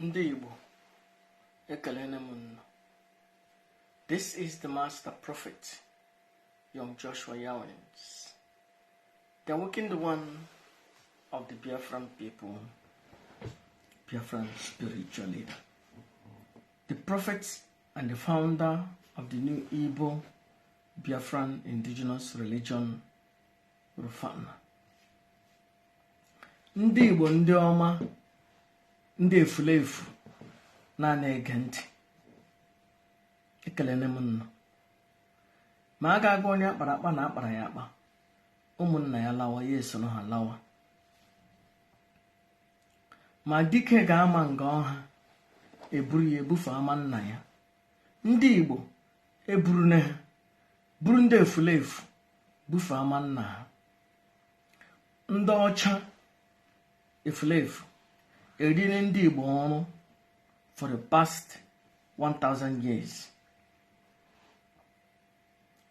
Ndị Igbo, ekelene m unu. This is the Master Prophet, young Joshua Yawins, the awakened one of the Biafran people, Biafran spiritual leader, the prophet and the founder of the new Igbo Biafran indigenous religion, Rufana. Ndị Igbo ndị ọma, ndị efulefu na-ege ntị, ekelene m nnọọ. Ma a ga-agwa onye akpara akpa na akpara ya akpa, ụmụnna ya lawa, ya esoro ha lawa. Ma dike ga-ama nga ọha, eburu ya ebufe ama nna ya. Ndị Igbo eburune ha, buru ndị efulefu bufe ama nna ha. Ndị ọcha efulefu erine ndị Igbo ọrụ for the past 1000 years.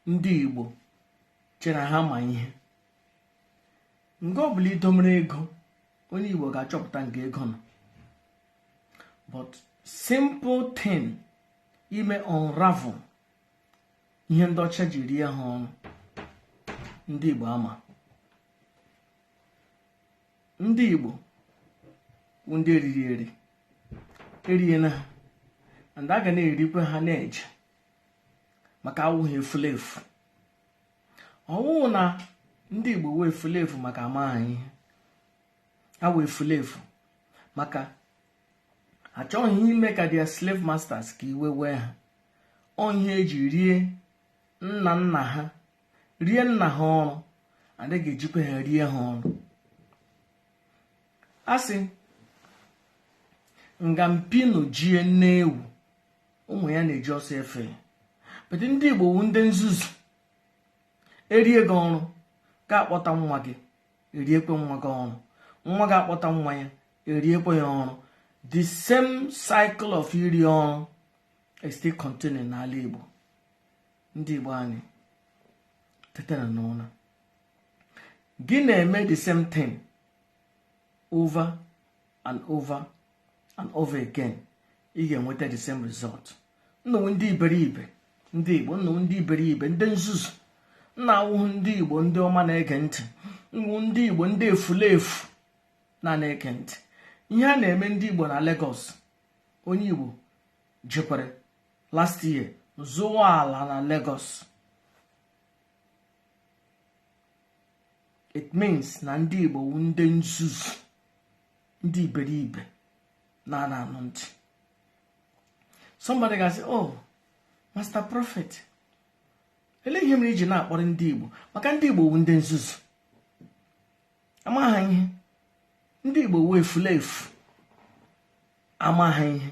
Ndị Igbo chere ha ma ihe. Mgbe ọbụla idomere ego, onye Igbo ga-achọpụta nke ego nọ. But simple thing ime unravel ihe ndị ọcha ji rie ha ọnụ, ndị Igbo ama. Ndị Igbo ndị eriri erie na ha, and a ga na-erikwe ha na-eje maka awụghị efulefu. Ọwụwụ na ndị Igbo wee efulefu maka amaghị ihe, awụ efulefu maka achọghị ime ka dia slave masters ka iwe wee ha. Onye eji rie nna nna ha, rie nna ha ọrụ, adịghị ejikwa ha rie ha ọrụ. Asị ngampinu jie nne ewu, ụmụ ya na-eji ọsọ efe. Bete ndị Igbo wu ndị nzuzu, erie gị ọrụ ka akpọta nwa gị, eriekwe nwa gị ọrụ. Nwa gị akpọta nwa ya, eriekwe ya ọrụ. The same cycle of iri ọrụ is still continuing n'ala Igbo. Ndị Igbo anyị tetara n'ụra. Gị na-eme the same thing over and over and over again, ị ga-enweta the same result. Nnọọ ndị iberibe, ndị Igbo, nnọọ ndị iberibe, ndị nzuzu. Nna awụhụ ndị Igbo ndị ọma na-ege ntị, nwụ ndị Igbo ndị efulefu na-ege ntị. Ihe a na-eme ndị Igbo na Lagos, onye Igbo jekwere last year zụwa ala na Lagos. It means na ndị Igbo wu ndị nzuzu, ndị iberibe na-anụ ntị. Somebody ga-asị, oh, Master Prophet, ele ihe mere iji na-akpọrọ ndị Igbo? Maka ndị Igbo wu ndị nzuzu, amaghị ihe. Ndị Igbo wu efulefu, amaghị ihe.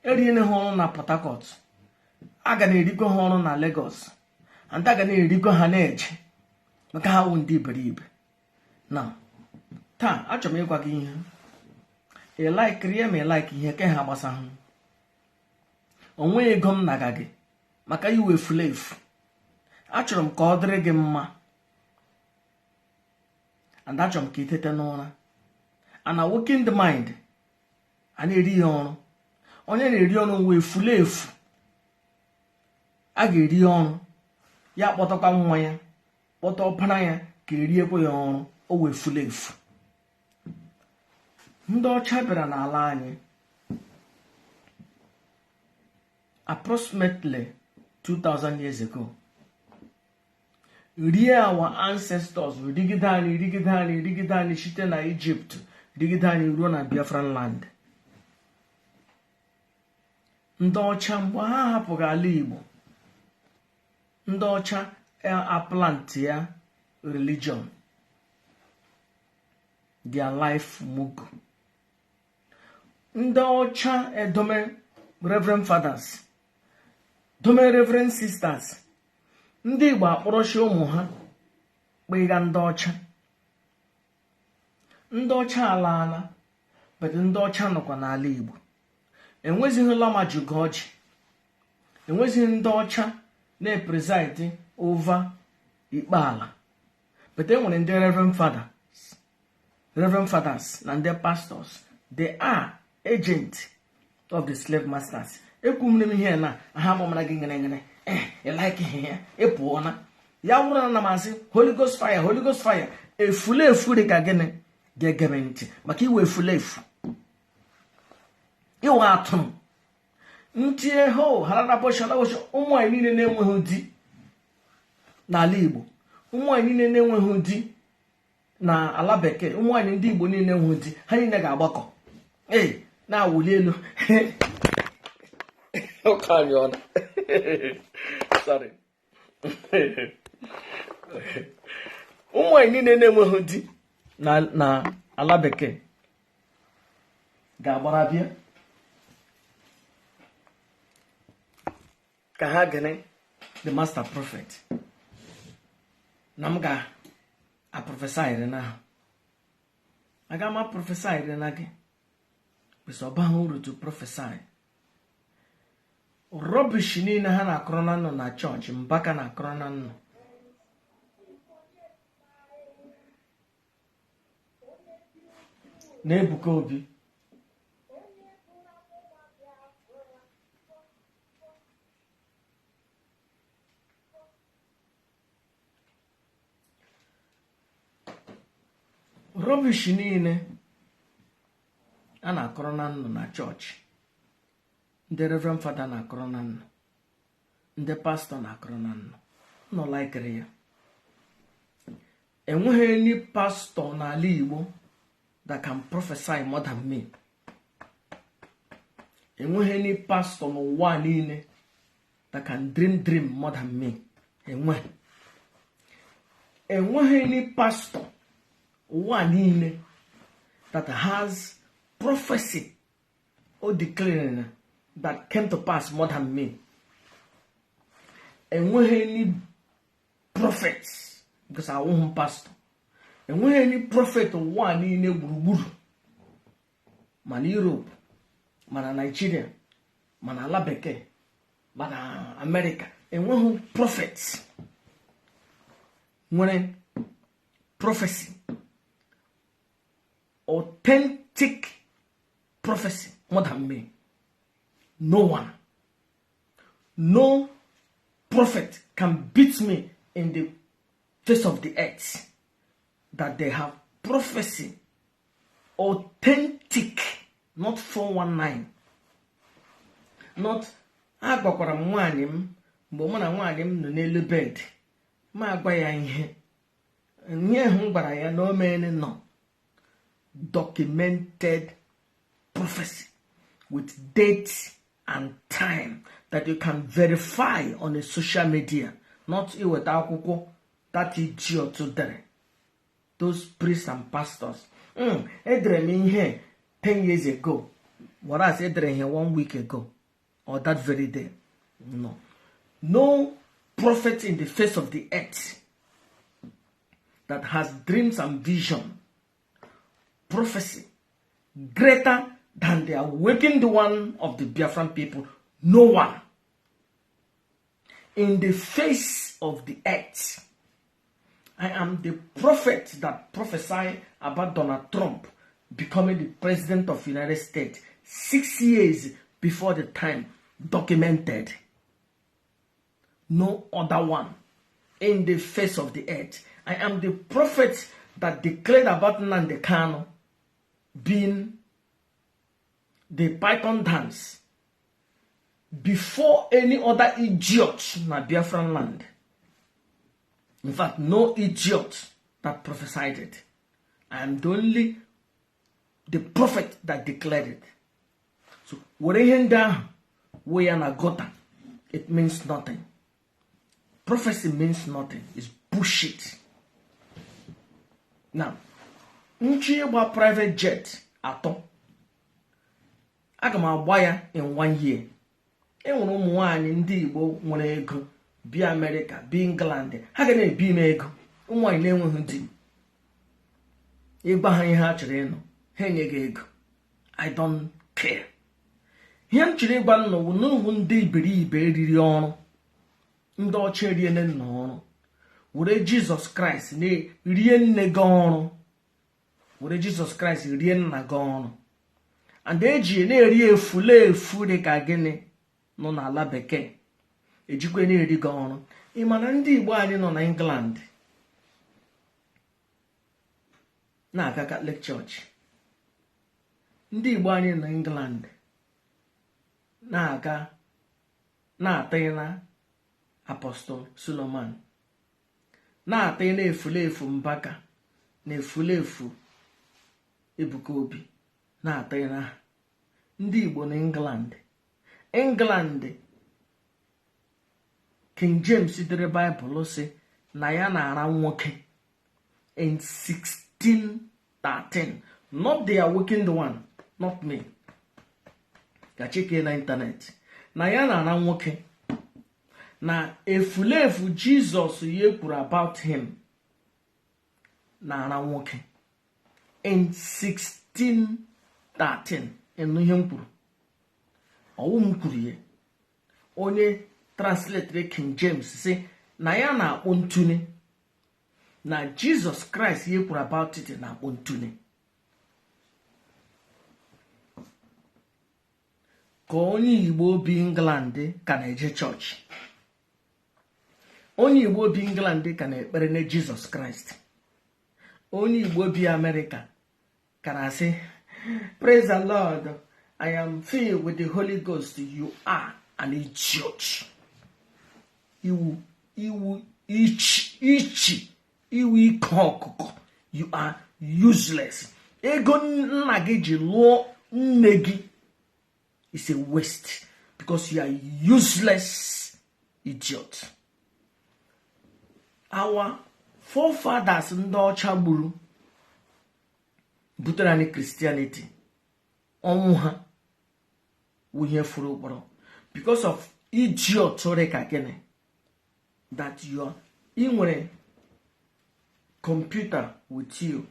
Eriene ha ọrụ na Port Harcourt, a ga na-erikwa ha ọrụ na Lagos, and a ga na-erikwa ha na-eje maka ha wu ndị iberibe. Na taa achọrọ m ịgwa gị ihe. Rie ma like ihe ke ha gbasahụ. Onwe ego m naga gị maka iwe efulefu. Achọrọ m ka ọ dịrị gị mma, and achọrọ m ka itete n'ụra. And a working the mind, a na-eri ya ọrụ. Onye na-eri ọrụ wee efulefu, a ga-eri ọrụ ya, kpọtakwa nwa ya, kpọta ọpara ya ka eriekwa ya ọrụ, o wee efulefu. Ndị ọcha bịara n'ala anyị approximately 2000 years ago. Rie our ancestors rigide anyị site na Egypt, rigide anyị ruo na Biafran land. Ndị ọcha mgbe ha hapụrụ ala Igbo, ndị ọcha aplant ya religion, their life mugu. Ndị ọcha edome reverend fathers, dome reverend sisters. Ndị Igbo akpọrọchi ụmụ ha kpịga ndị ọcha. Ndị ọcha alaala, but ndị ọcha nọkwa n'ala Igbo. Enwezighị lama jugoji, enwezighị ndị ọcha na-preside over ikpe ala, but enwere ndị reverend fathers na ndị pastors. They are agent of the slave masters. Ekumnem here na ahamomana gingene like here epuona ya wura na masi Holy Ghost fire efulefu de kagene gegementi maka iwe efulefu iwa atun ntie ho harada boshala wosho ụmụ anyị niile na-enweghị di n'ala Igbo, ụmụ anyị niile na-enweghị di na ala bekee, ụmụ anyị ndị Igbo niile na-enweghị di, ha niile ga-agbakọ na-awụli elu sorry ụmụ anyị niile na-enweghị di na ala bekee ga-agbara bịa ka ha gene the master prophet na m ga-aprofesai na aga m aprofesai na gị bụsị ọba ha uru to prophesy rubbish niile ha na-akọrọ na nnụ na chọọchị mbaka na-akọrọ na nnụ na Ebuka Obi rubbish niile a na-akọrọ na nnụ na chọọchị, ndị reverend fada na-akọrọ na nnụ, ndị pastọ na-akọrọ na nnụ, nọ laikere ya. Enweghị any pastor n'ala Igbo that can prophesy more than me. Enweghị any pastor n'ụwa niile that can dream more than me. Enweghị any pastor ụwa niile that has prophecy or declaring that came to pass more than me. Enweghị any prophets, because I won't pastor. Enweghị any prophet ụwa niile gburugburu, mana Europe, mana Nigeria, mana ala bekee, mana America. Enweghị prophets nwere prophecy, authentic prophecy more than me. No one, no prophet can beat me in the face of the earth that they have prophecy authentic, not 419, not agbakwara m nwaanyị m mgbe mụ na nwaanyị m nọ n'elu bed ma agwa ya ihe hụ gbara ya na o meene nọ. Documented prophecy with dates and time that you can verify on a social media, not with akwụkwọ that idiot there. Those priests and pastors. Edere m ihe 10 years ago, whereas edere here 1 week ago, or that very day. No prophet in the face of the earth that has dreams and vision, prophecy greater than the awakened one of the Biafran people. No one in the face of the earth. I am the prophet that prophesied about Donald Trump becoming the president of the United States 6 years before the time, documented. No other one in the face of the earth. I am the prophet that declared about Nnamdi Kanu being the Python dance before any other idiot in Biafran land. In fact, no idiot that prophesied it. I am the prophet that declared it. So, whatever we are na gota, it means nothing. Prophecy means nothing. It's bullshit. Now, nchi gba private jet atọ, aga m agba ya in 1 year. Enwere ụmụ nwaanyị ndị Igbo nwere ego bi America, bi England, ha ga na-ebi m ego. Ụmụ nwaanyị na-enweghị di, ịgba ha ihe ha chọrọ ịnụ, ha enyeghị ego. I don't care. Ihe m chọrọ ịgwa n'ụwa ndị iberibe eriri ọrụ, ndị ọcha eriene nna ọrụ, were Jesus Christ na-rie nne gị ọrụ, were Jesus Christ rie nna gị ọrụ. and eji na-eri efulefu dị ka gịnị nọ n'ala bekee ejikwe na-eri gị ọrụ. Ị ma na ndị Igbo anyị nọ na England na-aga Catholic Church, ndị Igbo anyị nọ na England na-aga na-atị na Apostle Solomon, na-atị na efulefu Mbaka na efulefu Ebuka Obi, na-atị na ndị Igbo na England. King James dere Bible sị na ya na-ara nwoke in 1613, not the awakened one, not me. Ka cheke na internet. Na ya na-ara nwoke na efulefu Jesus ye kwuru about him na-ara nwoke in 1613. Enu ihe m kwuru ọwụ m kwuru ye. Onye translate King James say na ya na-akpọ ntuli, na Jesus Christ ye kwuru about it na-akpọ ntuli. Ka onye Igbo bi England ka na-eje chọọchị, onye Igbo bi England ka na-ekpere na Jesus Christ, onye Igbo bi America ka na-asị praise the Lord, I am filled with the Holy Ghost. You are an idiot. You are useless. Ego nna gị ji lụọ nne gị is a waste because you are useless idiot. Our forefathers ndị ọcha gburu butere anyị Christianity, ọnwụ ha wụnye furu ụkpọrọ because of idiot ka gịnị that you are in computer with you,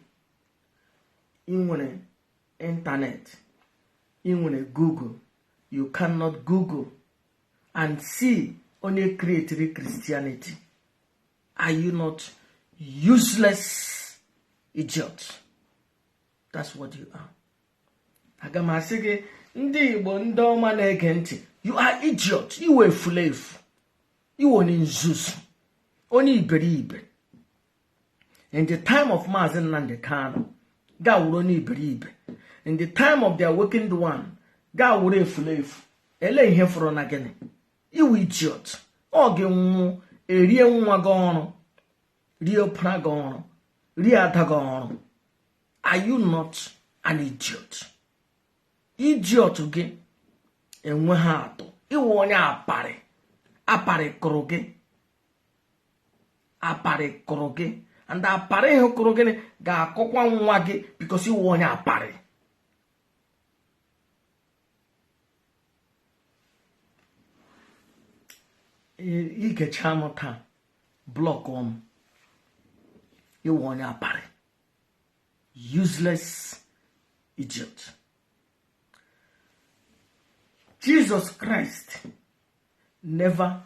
in internet, in Google. You cannot Google and see only created Christianity. Are you not useless idiot? That's what you are. Agamasige ndị Igbo ndị ọma na-ege ntị, you are idiot. Iwe efulefu, iwe onye nzuzu, onye iberibe. In the time of Mazi Nnamdi Kanu, ga wuru onye iberibe. In the time of the awakened one, ga wuru efulefu. Ele ihe fọrọ na gịnị? Iwe idiot. Ọ ga-enwu erie nwa gị ọrụ, rie ọpara gị ọrụ, rie ada gị ọrụ. Are you not an idiot? Idiot gị enwe ha atọ. Iwe onye aparị kụrụ gị. Aparị kụrụ gị. And aparị ihe kụrụ gị ga-akọkwa nwa gị because iwe onye aparị. Igecha m taa block on. Iwe onye aparị. Useless idiot. Jesus Christ never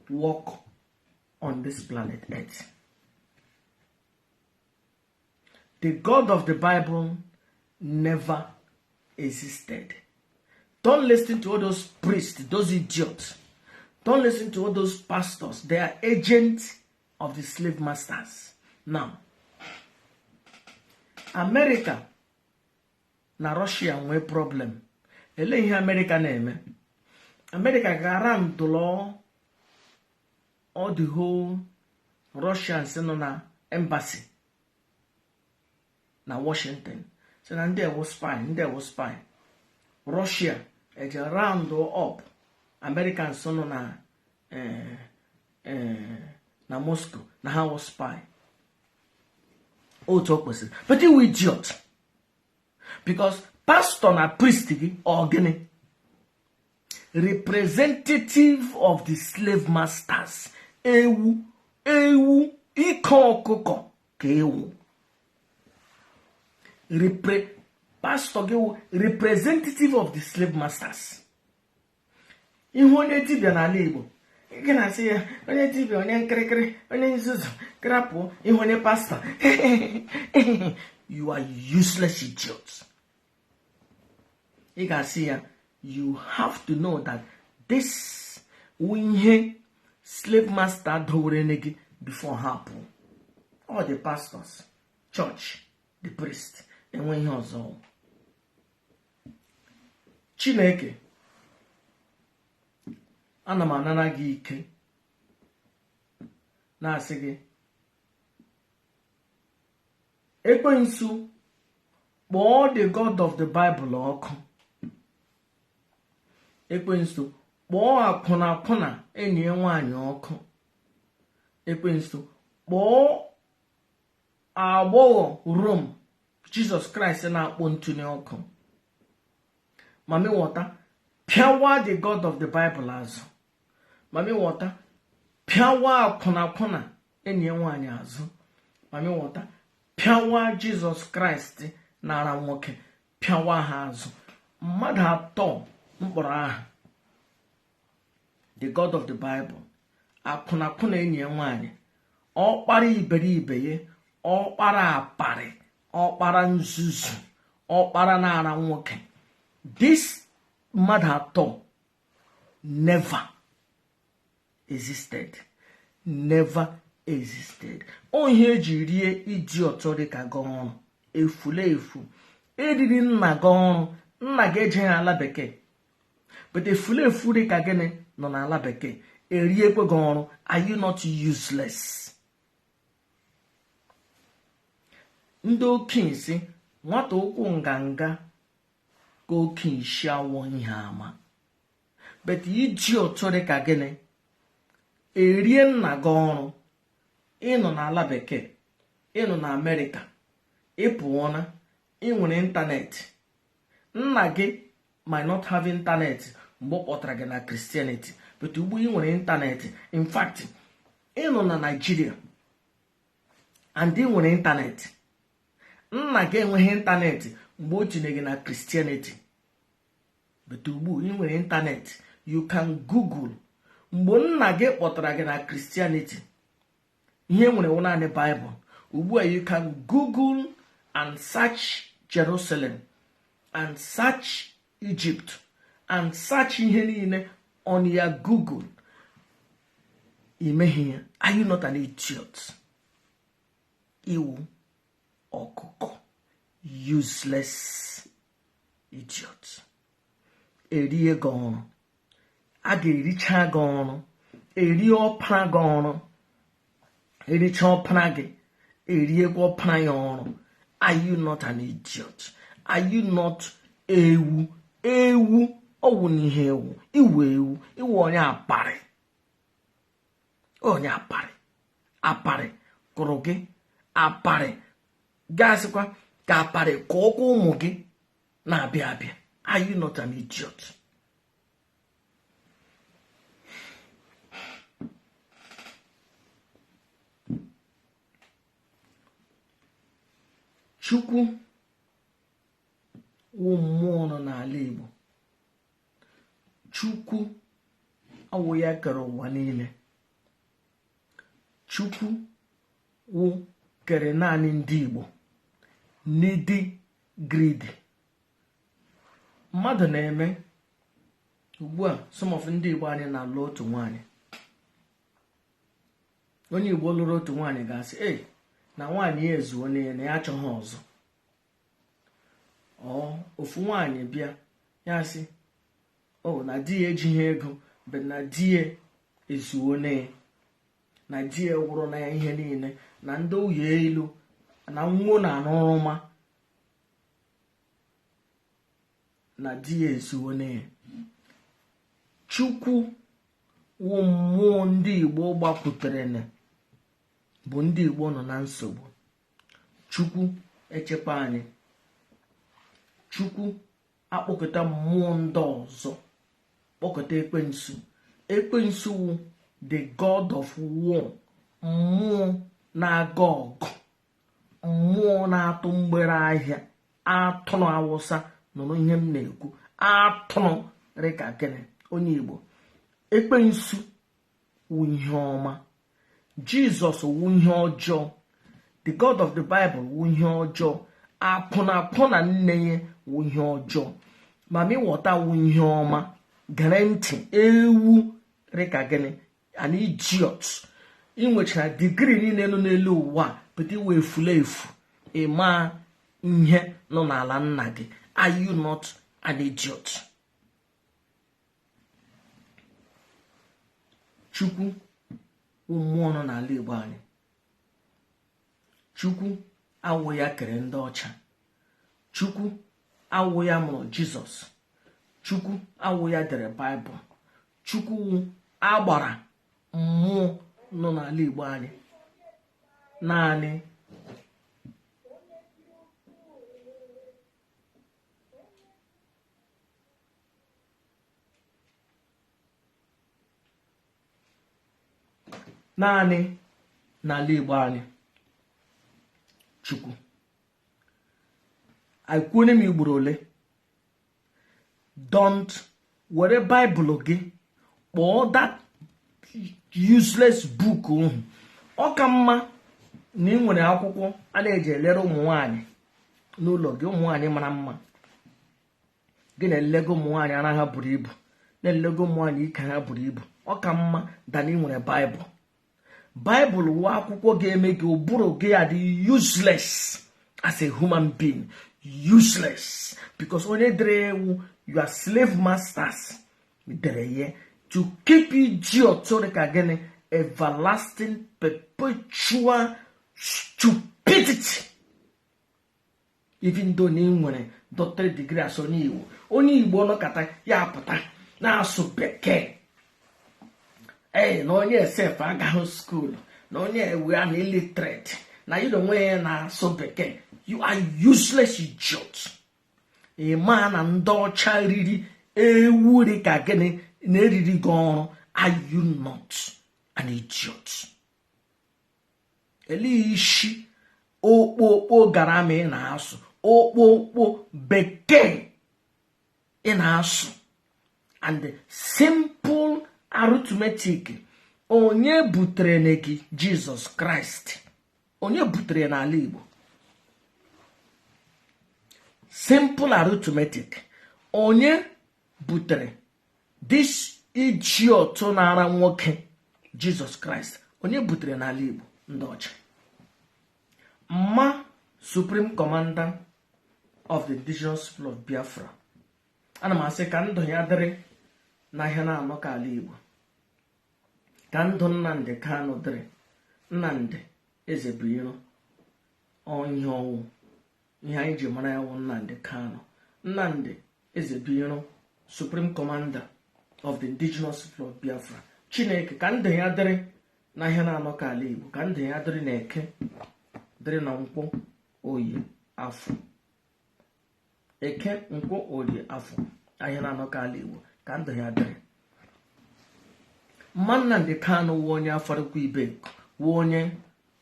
walked on this planet Earth. The God of the Bible never existed. Don't listen to all those priests, those idiots. Don't listen to all those pastors. They are agents of the slave masters. Now, America na Russia nwee problem. Ele ihe America na-eme. America gara ntụlọ all the whole Russians nọ na embassy na Washington. So na ndị ewu spy. Russia eje round up Americans nọ na Moscow na ha was spy. Otu kwesịrị. But you idiot. Because pastor na priest gị or gịnị? Representative of the slave masters. Ewu ike ọkụkọ ka ewu. Pastor gị representative of the slave masters. Ihu onye dibịa n'ala Igbo. Ị na-asị ya onye dibịa, onye nkirikiri, onye nzuzu, krapụ ihu onye pastor. You are useless idiots. ị ga-asị ya, you have to know that this ihe slave master dowere gị before ha pụọ. All the pastors, church, the priest, enwe ihe ọzọ. Chineke, ana m anara gị ike na-asị gị, Ekwensu, kpọọ the God of the Bible ọkụ. Ekwensu, kpọọ akwụna enyi nwaanyị ọkụ. Ekwensu, kpọọ agbọghọ Rom Jesus Christ na-akpọ ntuli ọkụ. Mami wọta, piawa the God of the Bible azụ. Mami wọta, piawa akwụna enyi nwaanyị azụ. Mami wọta, piawa Jesus Christ nara nwoke, piawa ha azụ. Mmadụ atọ mkpọrọ aha. The God of the Bible, akwụna enyi nwaanyị, ọkpara iberibe ya, ọkpara aparị, ọkpara nzuzu, ọkpara nara nwoke. This mmadụ atọ never existed. Never existed. Onye eji rie iji ọtọ dị ka gị ọrụ, efulefu. Eriri nna gị ọrụ, nna gị ejeghị ala bekee. But efulefu dị ka gịnị nọ n'ala bekee, eriekwe gị ọrụ. Are you not useless? Ndị okenye si, nwata ụkwụ nganga ka okenye isi awọ ihe ama. But iji ọtọ dị ka gịnị, erie nna gị ọrụ. Ịnọ n'ala bekee, ịnọ na Amerịka, ịpụọna, ị nwere ịntanetị. Nna gị might not have ịntanetị mgbe ọ kpọtara gị na Christianity, but ugbu ị nwere ịntanetị. In fact, ịnọ na Nigeria and ị nwere ịntanetị. Nna gị enweghị ịntanetị mgbe o tinye gị na Christianity, but ugbu ị nwere ịntanetị. You can Google. Mgbe nna gị kpọtara gị na Christianity, ihe nwere naanị Bible. Ugbu a you can Google and search Jerusalem and search Egypt and search ihe niile on your Google. Imagine ya. Are you not an idiot? Iwu ọkụkọ, useless idiot. Erie gị ọrụ, a ga-ericha gị ọrụ. Erie ọpara gị ọrụ, ericha ọpara gị, eriekwa ọpara ya ọrụ. Are you not an idiot? Are you not ewu? Ewu ọwụ n'ihe ewu. Iwu ewu, iwu onye aparị. Onye aparị. Aparị kụrụ gị, aparị gasịkwa ka aparị ka ọkwa ụmụ gị na-abịa abịa. Are you not an idiot? Chukwu wụ mmụọ nọ n'ala Igbo. Chukwu awụ ya kere ụwa niile. Chukwu wụ kere naanị ndị Igbo. N'ịdị greedy. Mmadụ na-eme ugbu a, some of ndị Igbo anyị na-alụ otu nwaanyị. Onye Igbo lụrụ otu nwaanyị ga-asị, na nwaanyị ya ezuo na ya achọghị ọzọ. Ofu nwaanyị bịa ya sị, na di ya ejighị ego, but na di ya ezuo na di ya wụrụ na ya ihe niile, na ndị ụyọ elu, na nwụọ na arụrụma, na di ya ezuo ya. Chukwu wụ mmụọ ndị Igbo gbakwutere bụ ndị Igbo nọ na nsogbu. Chukwu echekwa anyị. Chukwu akpọkọta mmụọ ndị ọzọ, kpọkọta Ekwensu. Ekwensu wụ the God of war, mmụọ na-aga ọgụ, mmụọ na-atụ mgbere ahịa. Atụrụ Awụsa nụrụ ihe m na-ekwu. Atụrụ rịka gịnị onye Igbo. Ekwensu wụ ihe ọma. Jesus wụ ihe ọjọọ. The God of the Bible wụ ihe ọjọọ. Apụna nne ya wụ ihe ọjọọ. ma mi wọta wu ihe ọma gere ntị ewu rịka gịnị an idiot ị nwechara digrii niile nọ n'elu ụwa pụta iwe efulefu ịma ihe nọ n'ala nna gị. Are you not an idiot? Chukwu mmụọ nọ n'ala Igbo anyị. Chukwu awụ ya kere ndị ọcha. Chukwu awụ ya mụrụ Jizọs. Chukwu awụ ya dere Baịbụl. Chukwu agbara mmụọ nọ n'ala Igbo anyị. Naanị n'ala Igbo anyị. Chukwu akwụne m igboro ole don't were Bible gị kpọọ that useless book ahụ. Ọ ka mma na ị nwere akwụkwọ a na-eji elere ụmụ nwanyị n'ụlọ gị, ụmụ nwanyị mara mma gị na-elego ụmụ nwanyị ara ha buru ibu, na-elego ụmụ nwanyị ike ha buru ibu. Ọ ka mma dana ị nwere Bible. Bible wụ akwụkwọ ga-eme gị ụbụrụ gị adị useless as a human being. Useless because onye dere ewu your slave masters dere ye to keep you idiot ka gịnị everlasting perpetual stupidity. Even though na ị nwere doctorate degree as onye Igbo nọkata ya apụta na-asụ bekee na onye sef agaghị school, na onye ewe an illiterate, na you don't nwee na-asụ bekee. You are useless idiot. Ma na ndị ọcha riri ewu dị ka gịnị na-eriri gị ọrụ. Are you not an idiot? Ele isi okpokpo garama ị na-asụ, okpokpo bekee ị na-asụ, and simple arithmetic. Onye butere na gị Jesus Christ? Onye butere n'ala Igbo? Simple arithmetic. Onye butere this idiot na-ara nwoke Jesus Christ? Onye butere n'ala Igbo? Ndị ọcha. Mma Supreme Commander of the indigenous people of Biafra. Ana m asị ka ndụ ya dịrị n'ahịa na-anọ ka ala Igbo. Ka ndụ Nnamdi Kanu dịrị. Nnamdi Ezebiro ihe ọnwụ. Ihe anyị ji mara ya wụ Nnamdi Kanu. Nnamdi Ezebiro, Supreme Commander of the indigenous people of Biafra. Chineke ka ndụ ya dịrị n'ahịa na-anọ ka ala Igbo. Ka ndụ ya dịrị n'Eke, dịrị na Nkwọ, Oye, Afọ. Eke, Nkwọ, Oye, Afọ. Ahịa na-anọ ka ala Igbo. Ka ndụ ya dịrị. Mma Nnamdi Kanu wụ onye afarịkwa ibe, wụ onye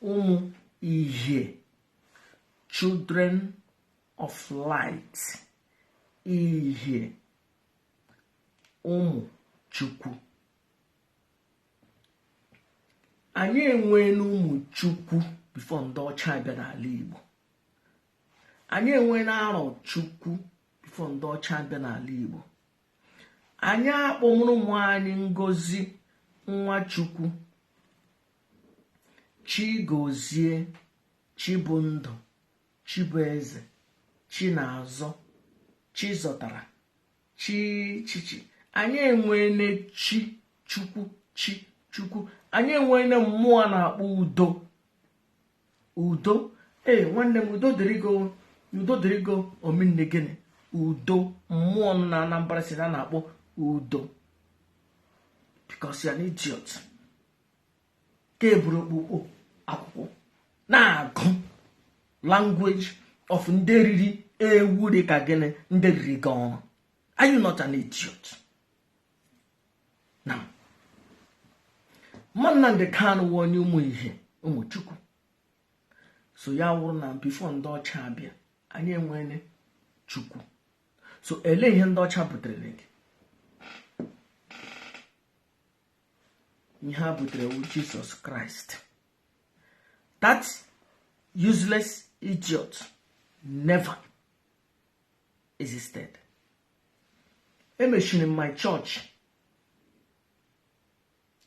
ụmụ ihe, children of light, ihe, ụmụ Chukwu. Anyị enwee n'ụmụ Chukwu bifo ndị ọcha abịa n'ala Igbo. Anyị enwee na-arọ Chukwu bifo ndị ọcha abịa n'ala Igbo. Anyị akpọmụrụ ụmụ anyị Ngozi Nwachukwu, Chigozie, Chibundụ, Chibueze, Chinazọ, Chizọtara, Chichichi. Anyị enwene Chi Chukwu, Chi Chukwu. Anyị enwene mmụọ na-akpọ Udo. Udo, nwanne m, udo dịrịgo ominne gịnị? Udo, mmụọ na Anambra si na-akpọ Udo. Because you're an idiot. Ka eburu okpukpo akwụkwọ na-agụ language of ndị riri ewu dị ka gịnị, ndị riri gị ọrụ. Are you not an idiot? Now, Nnamdi Kanu wụ onye ụmụ ihe, ụmụ Chukwu. So ya wụrụ na before ndị ọcha abịa, anyị enwene Chukwu. So ele ihe ndị ọcha butere gị? Ihe ha butere wụ Jesus Christ. That useless idiot never existed. Emeshiri in my church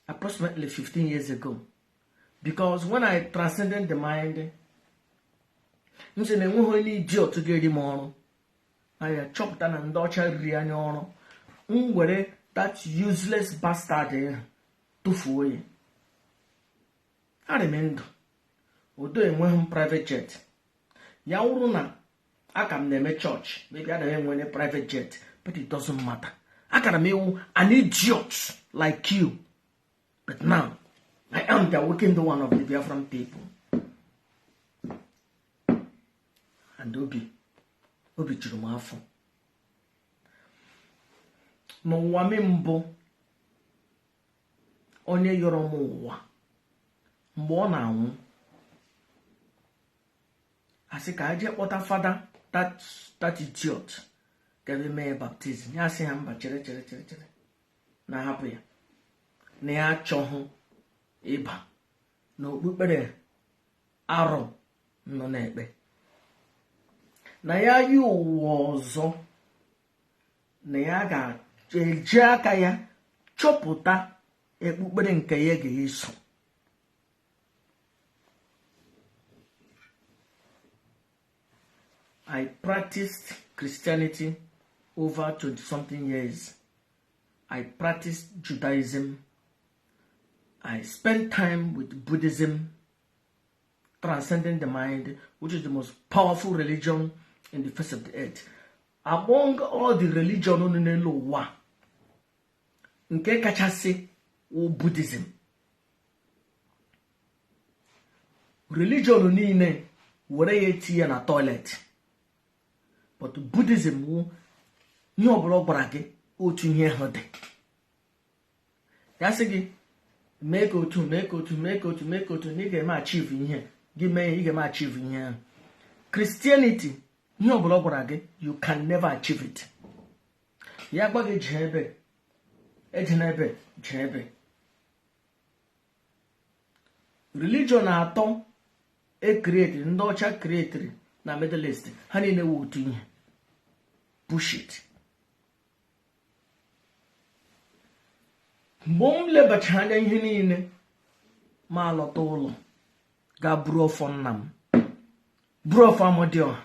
approximately 15 years ago. Because when I transcended the mind, I said, only idiot to get him on. I chopped down and ocha riri on. That useless bastard to fool. I remember. Odo enweghị private jet. Ya wuru na aka m na-eme church. Maybe I don't have a private jet, but it doesn't matter. Aka na m an idiot like you. But now, I am the awakened one of the Biafran people. And obi juru m afọ. N'ụwa m mbụ, onye yọrọ m ụwa mgbe ọ na-anwụ, asị ka aje kpọta fada that idiot ga-eme mee baptizim. Ya sị ha mba, chere na hapụ ya, na ya achọghị ịba n'okpukpere arọ nọ n'ekpe, na ya yi ụwa ọzọ, na ya ga-eji aka ya chọpụta ekpukpere nke ya ga-eso. I practiced Christianity over 20-something years. I practiced Judaism. I spent time with Buddhism, transcending the mind, which is the most powerful religion in the face of the earth. Among all the religions on the ụwa, nke kachasị wụ Buddhism. Religion niile were ya etinye na toilet. But Buddhism wụ ihe ọbụla gwara gị otu ihe ha dị. Ya sị gị mee ka otu na ị ga-eme achieve ihe gị, mee ị ga-eme achieve ihe ahụ. Christianity, ihe ọbụla gwara gị, you can never achieve it. Ya gba gị jee ebe, jee ebe. Religion atọ created, ndị ọcha created na Middle East, ha niile wụ otu ihe. Bullshit. Mgbe m lebachara anya ihe niile, ma lọta ụlọ ga buru ọfọ nna m, buru ọfọ Amadioha.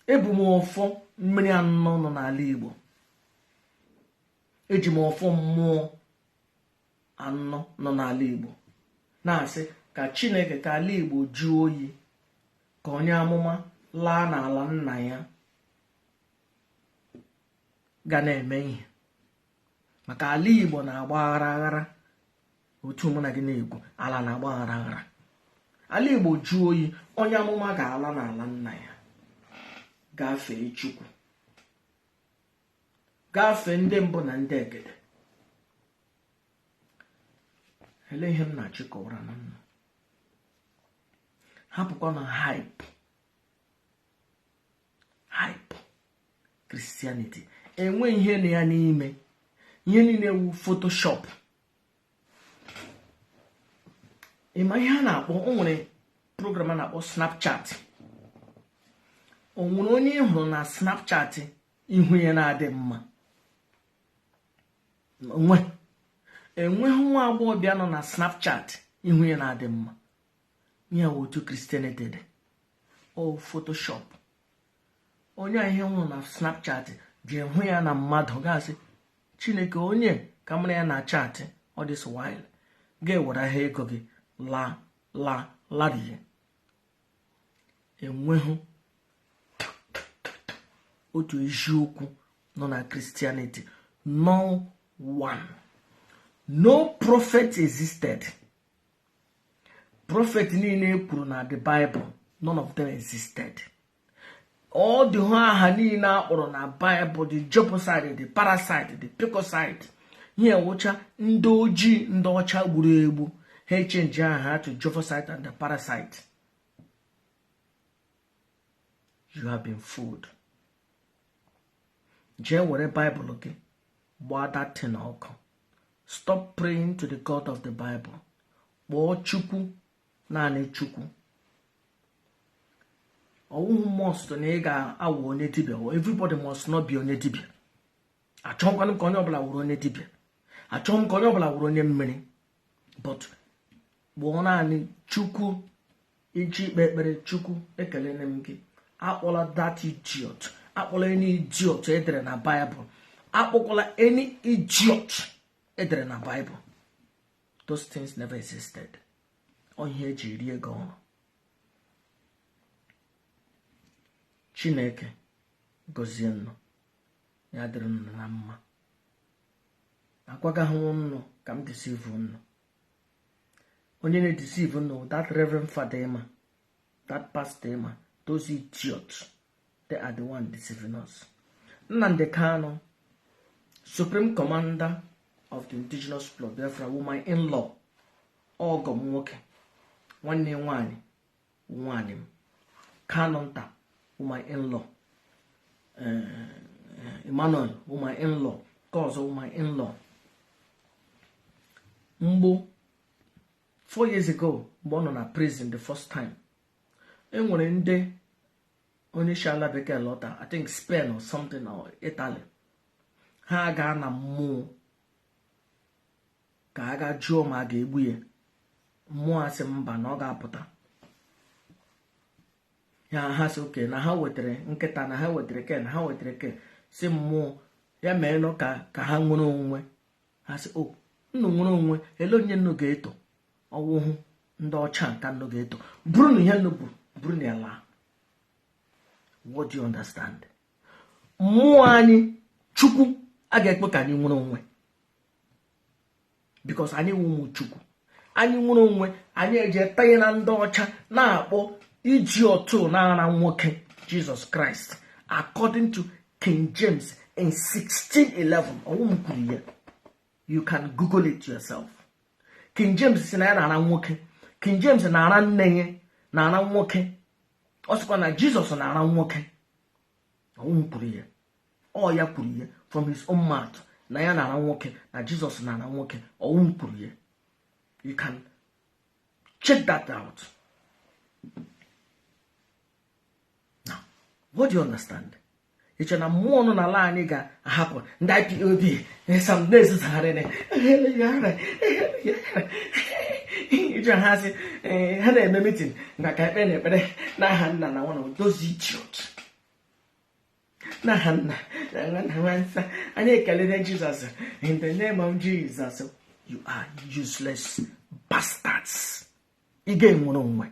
Ebu m ọfọ mmiri anọ nọ n'ala Igbo. Eji m ọfọ mmụọ anọ nọ n'ala Igbo. Na-asị ka Chineke, ka ala Igbo jụọ oyi, ka onye amụma laa n'ala nna ya ga na-eme ihe. Maka ala Igbo na-agba aghara. Otu mụ na gị na-ekwu, ala na-agba aghara. Ala Igbo jụọ oyi, onye amụma ga-ala n'ala nna ya, gafee Chukwu, gafee ndị mbụ na ndị egede. Ele ihe m na-achịkọwara na nna. Hapụkwa na hype Christianity. Enwe ihe na ya n'ime. Ihe niile wu Photoshop. Ịma ihe a na-akpọ, o nwere program a na-akpọ Snapchat. O nwere onye ị hụrụ na Snapchat ihu ya na-adị mma? Enweghị nwa agbọghọbịa nọ na Snapchat ihu ya na-adị mma. Ihe a otu Christianity dị. O Photoshop. Onye ihe nwụrụ na Snapchat ji hụ ya na mmadụ, gasị Chineke, onye kamera ya na chat all this while ga-ewere ha ego gị larie. Enweghị otu eziokwu nọ na Christianity. No one. No prophet existed. Prophet niile kwuru na the Bible, none of them existed. All the ha niile akpọrọ na Bible, the Jebusite, the Parasite, the Picosite, ihe wụcha ndị ojii ndị ọcha gburu egbu, ha change aha to Jebusite and the Parasite. You have been fooled. Jee were Bible gị gbaa that thing ọkụ. Stop praying to the God of the Bible. Kpọọ Chukwu, naanị Chukwu. Ọwụhụ must na ị ga-awụ onye dibịa. Everybody must not be onye dibịa. achọghịkwanụ m ka onye ọbụla wụrụ onye dibịa, achọghị m ka onye ọbụla wụrụ onye mmiri, but gbụọ naanị Chukwu iji ikpe ekpere. Chukwu ekelele m gị, akpọla that idiot, akpọla any idiot edere na Bible, akpọkwala any idiot edere na Bible. Those things never existed. Onye eji rie gị ọrụ. Chineke gọzie nnụ, ya dịrị nnụ na mma. Akwaga hụ nnụ ka m deceive nnụ. Onye na-deceive nnụ, that reverend father Emma, that pastor Emma, those idiots, they are the one deceiving us. Nnamdi Kanu, Supreme Commander of the Indigenous Blood Biafra, woman in-law, ọgọ m nwoke, nwanne nwanyị nwanyị m, Kanu nta, woman in-law, Emmanuel, woman in-law, Kozo, woman in-law. Mgbo 4 years ago, mgbe ọ nọ na prison the first time, enwere ndị onye si ala bekee lọta, I think Spain or something or Italy, ha gaa na mmụọ ka a ga jụọ ma a ga-egbu ya. Mmụọ asị mba na ọ ga-apụta. Ya ha sị oke na ha wetara nkịta, na ha wetara ke, na ha wetara ke, si mmụọ ya mee nọ ka ha nwere onwe. Ha sị o nnu nwere onwe, ele onye nnu ga-eto ọwụhụ ndị ọcha nka nnu ga-eto, bụrụ na ihe nnu bụrụ na ya laa. What do you understand? Mmụọ anyị Chukwu a ga-ekpe ka anyị nwere onwe, because anyị wụ ụmụ Chukwu. Anyị nwere onwe, anyị eje tanye na ndị ọcha na-akpọ iji otu na-ara nwoke Jesus Christ, according to King James in 16:11. ọwụ m kwuru ya, you can Google it yourself. King James si na ya na-ara nwoke. King James na-ara nne ya, na-ara nwoke. Ọ sịkwa na Jesus na-ara nwoke. ọwụ m kwuru ya, ọ ya kwuru ya from his own mouth, na ya na-ara nwoke, na Jesus na-ara nwoke. ọwụ m kwuru ya. You can check that out. Now, what do you understand? Iche na mmụọ nọ n'ala anyị ga-ahapụ ndị IPOB some na-ezuzagharị ije ha sị ha na-eme meeting maka ekpere na ekpere n'aha Nna na Nwa na those idiots. N'aha Nna na Nwa nsa, anyị ekelere Jesus. In the name of Jesus. You are useless bastards. Ị ga-enwere onwe.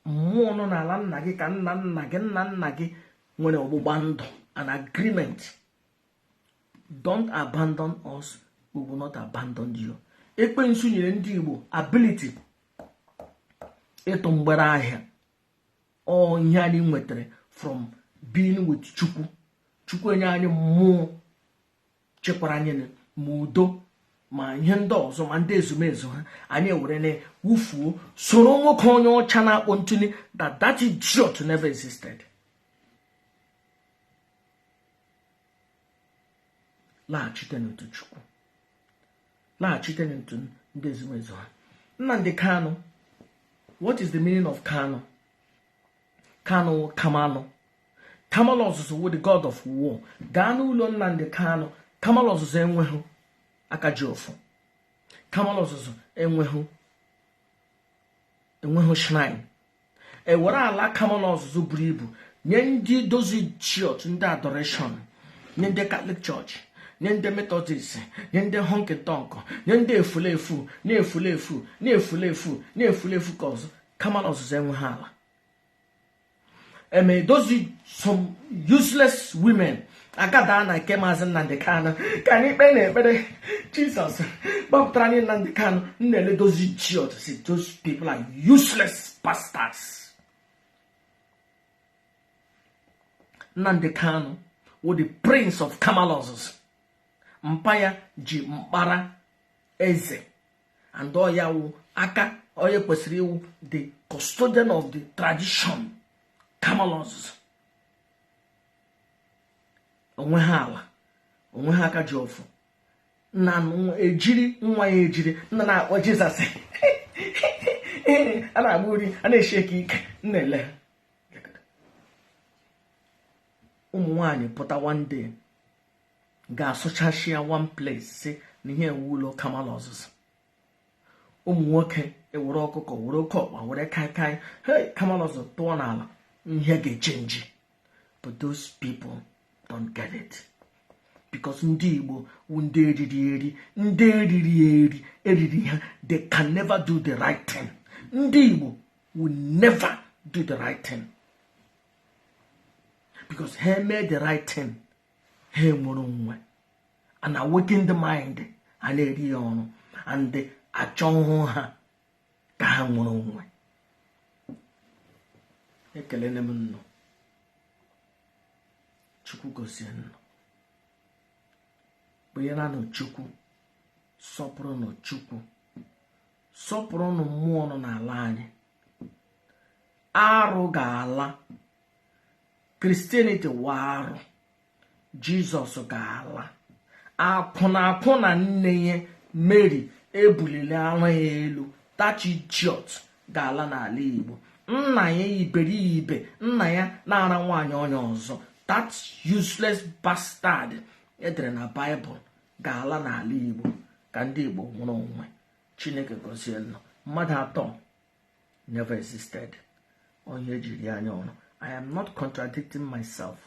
Mmụọ nọ n'ala nna gị ka nna nna gị nwere ọgbụgba ndụ, an agreement. Don't abandon us, we will not abandon you. Ekwensu nyere ndị Igbo ability ịtụ mgbere ahịa. Ọ ihe anyị nwetara from being with Chukwu. Chukwu enye anyị mmụọ chekwara anyị ma udo ma ihe ndị ọzọ ma ndị ezumezu ha, anyị ewere na wufuo soro nwoke onye ọcha na-akpọ ntuli, that idiot never existed. Laghachite n'otu Chukwu, laghachite n'otu ndị ezumezu ha. Nnamdi Kanu, what is the meaning of Kanu? Kanu Kamalu. Kamalu ọzụzụ wụ the god of war. Gaa n'ụlọ Nnamdi Kanu, Kamalu ọzụzụ enweghị aka ji ofu. Kamalu ọzụzụ enweghị shrine. Ewere ala Kamalu ọzụzụ buru ibu nye ndị dozi idiot, ndị adoration, nye ndị Catholic Church, nye ndị Methodist, nye ndị honky tonk, nye ndị efulefu ka ọzọ. Kamalu ọzụzụ enweghị ala. Those some useless women agada na nke Maazị Nnamdi Kanu ka anyị kpee na ekpere Jesus gbapụtara anyị Nnamdi Kanu. Nnele those idiots, see those people are useless bastards. Nnamdi Kanu was the prince of Kamalozos. Mpaya ji mkpara eze, and oya aka oya kwesịrị iwu the custodian of the tradition. Kamalozos onwe ha ala, onwe ha aka ji ofu. Na ejiri nwa ya ejiri, nna na-akpọ Jizọs a na-agba uri, a na-esheki ike. Nnele ụmụ nwaanyị pụta one day ga-asụchashi ya one place si na ihe ewu ụlọ kamala ọzụzụ. Ụmụ nwoke ewere ọkụkọ were oke ọkpa were kaikai hey kamala ọzụzụ tụọ n'ala, ihe ga-echenji. But those people don't get it. Because ndị Igbo wu ndị eriri ha, they can never do the right thing. Ndị Igbo will never do the right thing. Because ha made the right thing, ha nwere onwe, and awaken the mind, and eri ya ọnụ, and achọ ha ka ha nwere onwe. Ekelene m nnụ. Chukwu gozie nnụ. Bụnyere nụ Chukwu, sọpụrụ nụ Chukwu, sọpụrụ nụ mmụọ nọ n'ala anyị. Arụ ga-ala, Christianity wa arụ, Jizọs ga-ala. Akwụ na nne ya Mary ebulile arụ ya elu, that idiot ga-ala n'ala Igbo. Nna ya iberibe, nna ya na-ara nwaanyị onye ọzọ, that useless bastard edere na Bible ga-ala n'ala Igbo ka ndị Igbo nwere onwe. Chineke gozie nọ. Mmadụ atọ never existed. Onye jiri anya ọnụ. I am not contradicting myself.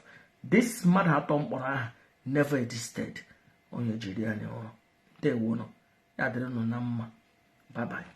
This mmadụ atọ mkpọrọ aha never existed. Onye jiri anya ọnụ. Ndewo nọ. Ya dịrị nọ na mma. Bye bye.